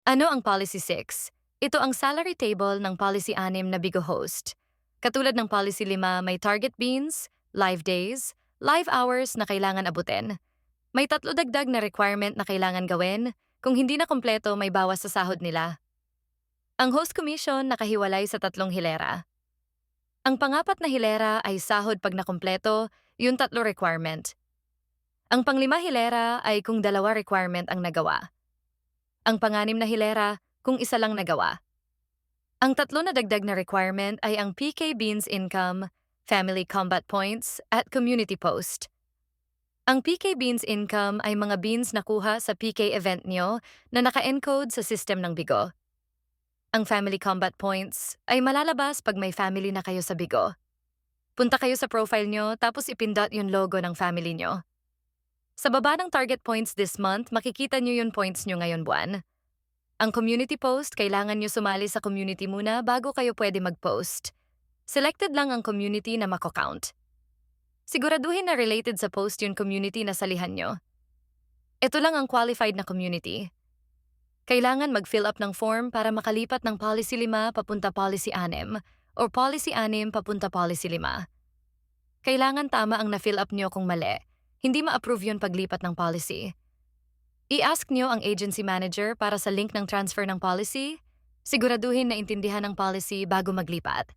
Ano ang Policy 6? Ito ang salary table ng Policy 6 na Bigo host. Katulad ng Policy 5, may target beans, live days, live hours na kailangan abutin. May tatlo dagdag na requirement na kailangan gawin. Kung hindi na kompleto, may bawas sa sahod nila. Ang host commission nakahiwalay sa tatlong hilera. Ang pangapat na hilera ay sahod pag nakumpleto, yung tatlo requirement. Ang panglima hilera ay kung dalawa requirement ang nagawa. Ang panganim na hilera kung isa lang nagawa. Ang tatlo na dagdag na requirement ay ang PK Beans income, family combat points, at community post. Ang PK Beans income ay mga beans na kuha sa PK event nyo na naka-encode sa system ng Bigo. Ang family combat points ay malalabas pag may family na kayo sa Bigo. Punta kayo sa profile nyo tapos ipindot yung logo ng family nyo. Sa baba ng target points this month, makikita nyo yung points nyo ngayon buwan. Ang community post, kailangan nyo sumali sa community muna bago kayo pwede mag-post. Selected lang ang community na mako-count. Siguraduhin na related sa post yung community na salihan nyo. Ito lang ang qualified na community. Kailangan mag-fill up ng form para makalipat ng Policy 5 papunta Policy 6 o Policy 6 papunta Policy 5. Kailangan tama ang na-fill up nyo kung mali. Hindi ma-approve yun paglipat ng policy. I-ask nyo ang agency manager para sa link ng transfer ng policy. Siguraduhin na intindihan ng policy bago maglipat.